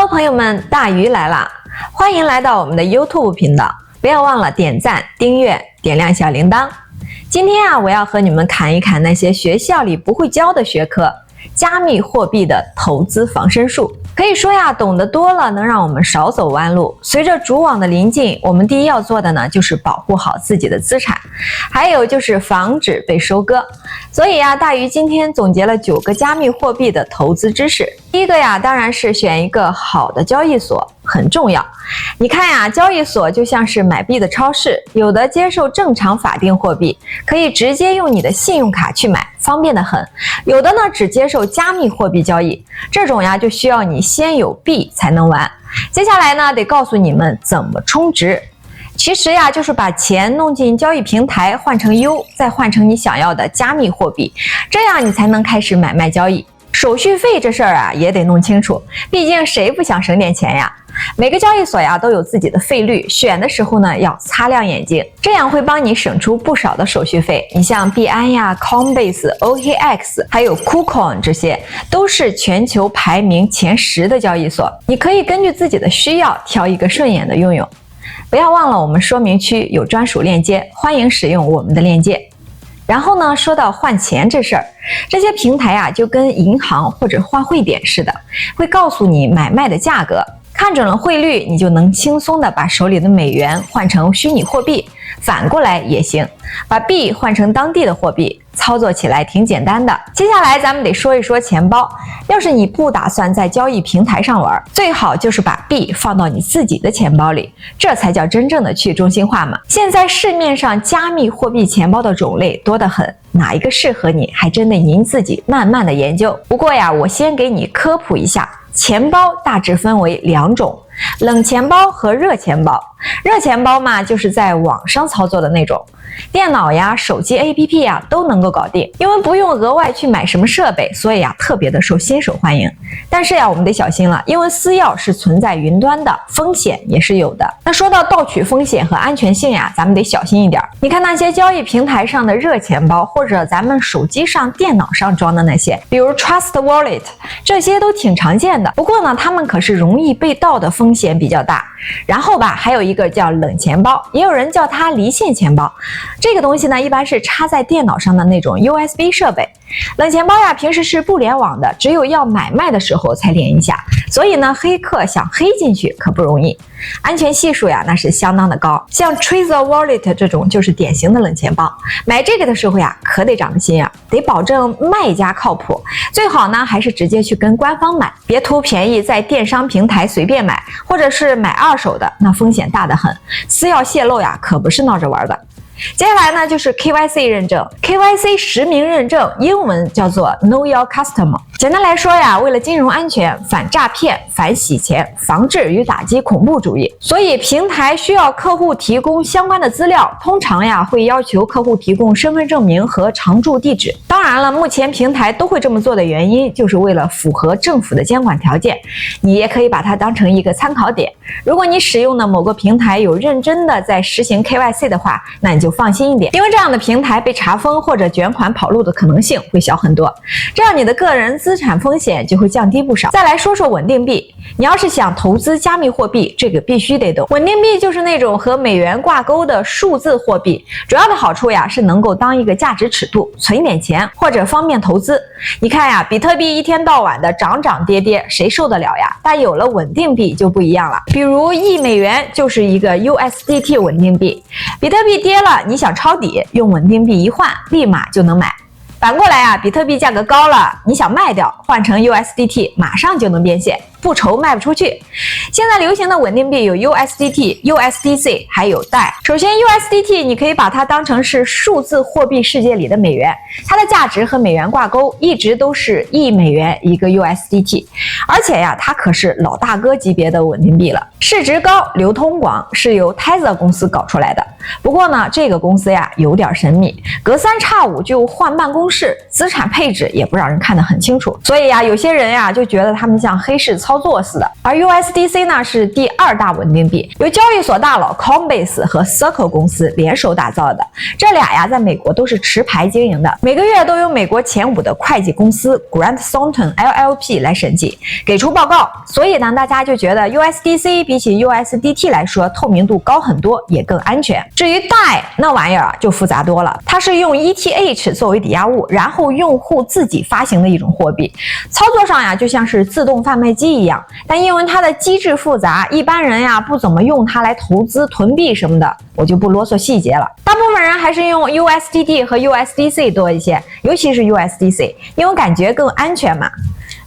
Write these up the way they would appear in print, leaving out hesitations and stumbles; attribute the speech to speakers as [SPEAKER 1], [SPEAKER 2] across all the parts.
[SPEAKER 1] 朋友们，大鱼来啦！欢迎来到我们的 YouTube 频道，不要忘了点赞、订阅、点亮小铃铛。今天我要和你们侃一侃那些学校里不会教的学科——加密货币的投资防身术。可以说懂得多了能让我们少走弯路。随着主网的临近，我们第一要做的呢，就是保护好自己的资产，还有就是防止被收割。所以大鱼今天总结了9个加密货币的投资知识。第一个当然是选一个好的交易所，很重要。你看交易所就像是买币的超市，有的接受正常法定货币，可以直接用你的信用卡去买，方便得很。有的呢只接受加密货币交易，这种就需要你先有币才能玩。接下来呢得告诉你们怎么充值。其实就是把钱弄进交易平台，换成 U， 再换成你想要的加密货币，这样你才能开始买卖交易。手续费这事儿也得弄清楚，毕竟谁不想省点钱呀？每个交易所都有自己的费率，选的时候呢要擦亮眼睛，这样会帮你省出不少的手续费。你像币安Coinbase、OKX 还有 KuCoin， 这些都是全球排名前10的交易所，你可以根据自己的需要挑一个顺眼的用用。不要忘了我们说明区有专属链接，欢迎使用我们的链接。然后呢，说到换钱这事儿，这些平台就跟银行或者换汇点似的，会告诉你买卖的价格，看准了汇率，你就能轻松的把手里的美元换成虚拟货币，反过来也行，把币换成当地的货币，操作起来挺简单的。接下来咱们得说一说钱包，要是你不打算在交易平台上玩，最好就是把币放到你自己的钱包里，这才叫真正的去中心化嘛。现在市面上加密货币钱包的种类多得很，哪一个适合你，还真得您自己慢慢的研究。不过我先给你科普一下，钱包大致分为2种，冷钱包和热钱包。热钱包嘛，就是在网上操作的那种，电脑手机 APP 都能够搞定，因为不用额外去买什么设备，所以特别的受新手欢迎。但是我们得小心了，因为私钥是存在云端的，风险也是有的。那说到盗取风险和安全性咱们得小心一点。你看那些交易平台上的热钱包，或者咱们手机上、电脑上装的那些，比如 Trust Wallet， 这些都挺常见的。不过呢，他们可是容易被盗的风险比较大。然后还有一个叫冷钱包，也有人叫它离线钱包。这个东西呢，一般是插在电脑上的那种 USB 设备。冷钱包平时是不联网的，只有要买卖的时候才连一下，所以呢，黑客想黑进去可不容易。安全系数那是相当的高，像 Trezor Wallet 这种就是典型的冷钱包。买这个的时候可得长个心得保证卖家靠谱，最好呢还是直接去跟官方买，别图便宜在电商平台随便买，或者是买二手的，那风险大得很，私钥泄露可不是闹着玩的。接下来呢就是 KYC 认证。 KYC 实名认证英文叫做 Know Your Customer。 简单来说为了金融安全、反诈骗、反洗钱、防治与打击恐怖主义，所以平台需要客户提供相关的资料，通常会要求客户提供身份证明和常住地址。当然了，目前平台都会这么做的原因，就是为了符合政府的监管条件，你也可以把它当成一个参考点。如果你使用的某个平台有认真的在实行 KYC 的话，那你就放心一点，因为这样的平台被查封或者卷款跑路的可能性会小很多，这样你的个人资产风险就会降低不少。再来说说稳定币，你要是想投资加密货币，这个必须得懂。稳定币就是那种和美元挂钩的数字货币，主要的好处是能够当一个价值尺度，存一点钱或者方便投资。你看比特币一天到晚的涨涨跌跌，谁受得了呀？但有了稳定币就不一样了，比如1美元就是一个 USDT 稳定币，比特币跌了，你想抄底，用稳定币一换，立马就能买。反过来比特币价格高了，你想卖掉，换成 USDT 马上就能变现，不愁卖不出去。现在流行的稳定币有 USDT、USDC 还有DAI。首先 USDT 你可以把它当成是数字货币世界里的美元，它的价值和美元挂钩，一直都是1美元一个 USDT， 而且它可是老大哥级别的稳定币了，市值高，流通广，是由 Tether 公司搞出来的。不过呢，这个公司有点神秘，隔3差5就换办公室，资产配置也不让人看得很清楚，所以有些人就觉得他们像黑市操操作似的。而 USDC 呢是第2大稳定币，由交易所大佬 Coinbase 和 Circle 公司联手打造的。这俩呀，在美国都是持牌经营的，每个月都由美国前5的会计公司 Grant Thornton LLP 来审计，给出报告。所以呢，大家就觉得 USDC 比起 USDT 来说，透明度高很多，也更安全。至于 DAI 那玩意儿就复杂多了，它是用 ETH 作为抵押物，然后用户自己发行的一种货币，操作上呀就像是自动贩卖机一样，但因为它的机制复杂，一般人呀不怎么用它来投资囤币什么的，我就不啰嗦细节了。大部分人还是用 USDT 和 USDC 多一些，尤其是 USDC， 因为感觉更安全嘛。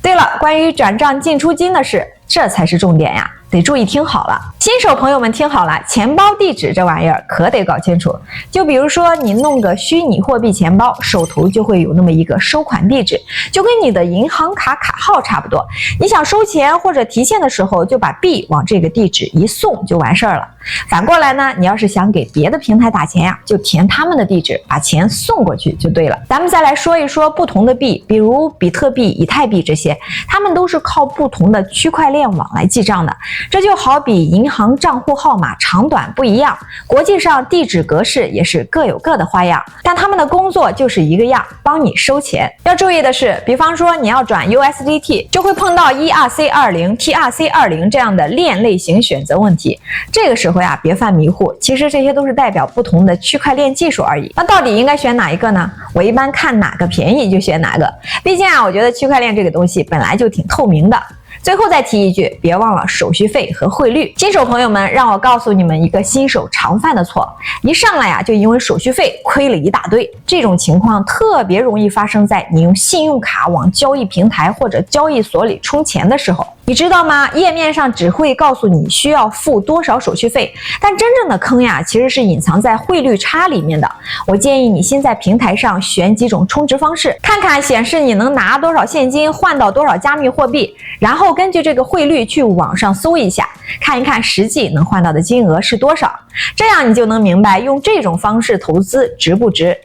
[SPEAKER 1] 对了，关于转账进出金的事，这才是重点呀，得注意听好了。新手朋友们听好了，钱包地址这玩意儿可得搞清楚。就比如说你弄个虚拟货币钱包，手头就会有那么一个收款地址，就跟你的银行卡号差不多。你想收钱或者提现的时候，就把币往这个地址一送就完事儿了。反过来呢，你要是想给别的平台打钱呀，就填他们的地址，把钱送过去就对了。咱们再来说一说不同的币，比如比特币、以太币这些，它们都是靠不同的区块链网来记账的。这就好比银行账户号码长短不一样，国际上地址格式也是各有各的花样，但他们的工作就是一个样，帮你收钱。要注意的是，比方说你要转 USDT， 就会碰到 ERC20、TRC20 这样的链类型选择问题。这个时候呀，别犯迷糊，其实这些都是代表不同的区块链技术而已。那到底应该选哪一个呢？我一般看哪个便宜就选哪个，毕竟啊，我觉得区块链这个东西本来就挺透明的。最后再提一句，别忘了手续费和汇率。新手朋友们，让我告诉你们一个新手常犯的错，一上来呀就因为手续费亏了一大堆。这种情况特别容易发生在你用信用卡往交易平台或者交易所里充钱的时候。你知道吗？页面上只会告诉你需要付多少手续费，但真正的坑呀，其实是隐藏在汇率差里面的。我建议你先在平台上选几种充值方式，看看显示你能拿多少现金换到多少加密货币，然后根据这个汇率去网上搜一下，看一看实际能换到的金额是多少，这样你就能明白用这种方式投资值不值。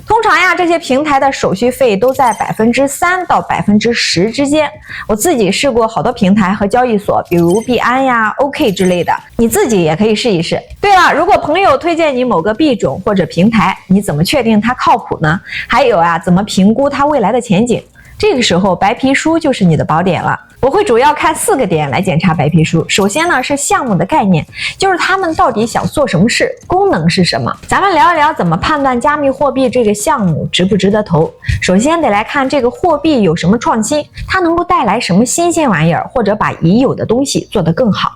[SPEAKER 1] 通常呀，这些平台的手续费都在3%到10%之间。我自己试过好多平台和交易所，比如币安呀、OK 之类的，你自己也可以试一试。对了，如果朋友推荐你某个币种或者平台，你怎么确定它靠谱呢？还有啊，怎么评估它未来的前景？这个时候白皮书就是你的宝典了。我会主要看4个点来检查白皮书。首先呢是项目的概念，就是他们到底想做什么事，功能是什么。咱们聊一聊怎么判断加密货币这个项目值不值得投。首先得来看这个货币有什么创新，它能够带来什么新鲜玩意儿，或者把已有的东西做得更好。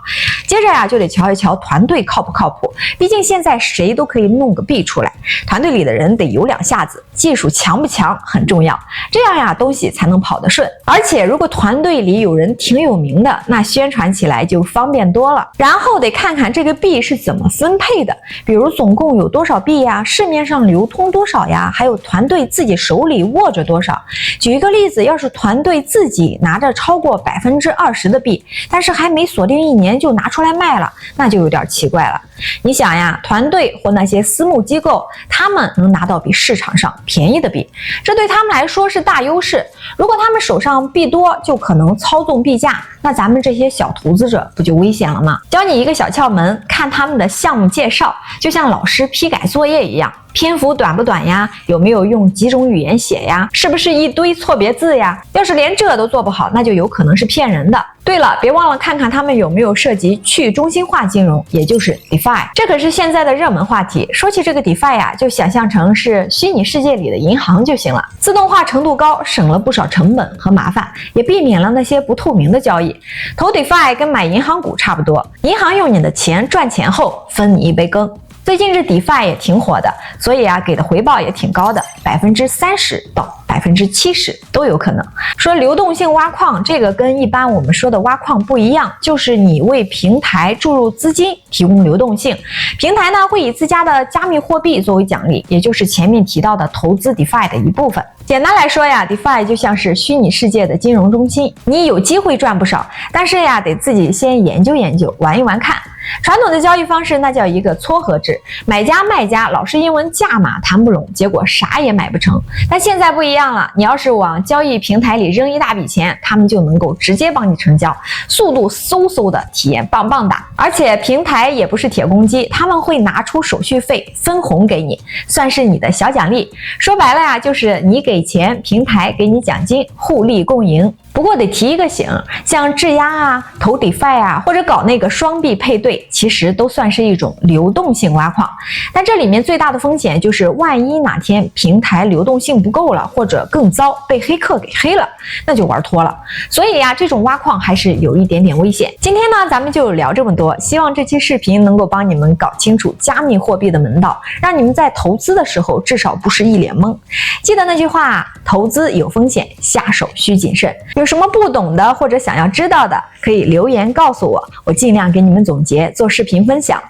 [SPEAKER 1] 接着呀，就得瞧一瞧团队靠不靠谱，毕竟现在谁都可以弄个币出来，团队里的人得有2下子，技术强不强很重要，这样呀东西才能跑得顺。而且如果团队里有人挺有名的，那宣传起来就方便多了。然后得看看这个币是怎么分配的，比如总共有多少币呀，市面上流通多少呀，还有团队自己手里握着多少。举一个例子，要是团队自己拿着超过20%的币，但是还没锁定1年就拿出来卖了，那就有点奇怪了。你想呀，团队或那些私募机构，他们能拿到比市场上便宜的币，这对他们来说是大优势。如果他们手上币多，就可能操纵币价，那咱们这些小投资者不就危险了吗？教你一个小窍门，看他们的项目介绍，就像老师批改作业一样，篇幅短不短呀？有没有用几种语言写呀？是不是一堆错别字呀？要是连这都做不好，那就有可能是骗人的。对了，别忘了看看他们有没有涉及去中心化金融，也就是 DeFi， 这可是现在的热门话题。说起这个 DeFi 呀，就想象成是虚拟世界里的银行就行了，自动化程度高，省了不少成本和麻烦，也避免了那些不透明的交易。投 DeFi 跟买银行股差不多，银行用你的钱赚钱后分你一杯羹。最近这 DeFi 也挺火的，所以啊，给的回报也挺高的，30%到70%都有可能。说流动性挖矿，这个跟一般我们说的挖矿不一样，就是你为平台注入资金，提供流动性。平台呢会以自家的加密货币作为奖励，也就是前面提到的投资 DeFi 的一部分。简单来说呀 ，DeFi 就像是虚拟世界的金融中心，你有机会赚不少，但是呀，得自己先研究研究，玩一玩看。传统的交易方式那叫一个撮合制，买家卖家老是因为价码谈不拢，结果啥也买不成。但现在不一样了，你要是往交易平台里扔一大笔钱，他们就能够直接帮你成交，速度嗖嗖的，体验棒棒的。而且平台也不是铁公鸡，他们会拿出手续费分红给你，算是你的小奖励。说白了呀，就是你给钱，平台给你奖金，互利共赢。不过得提一个醒，像质押啊、投 DeFi 啊，或者搞那个双币配对，其实都算是一种流动性挖矿。但这里面最大的风险就是，万一哪天平台流动性不够了，或者更糟，被黑客给黑了，那就玩脱了。所以呀，这种挖矿还是有一点点危险。今天呢，咱们就聊这么多，希望这期视频能够帮你们搞清楚加密货币的门道，让你们在投资的时候至少不是一脸懵。记得那句话，投资有风险，下手需谨慎。有什么不懂的或者想要知道的，可以留言告诉我，我尽量给你们总结，做视频分享。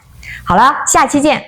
[SPEAKER 1] 好了，下期见。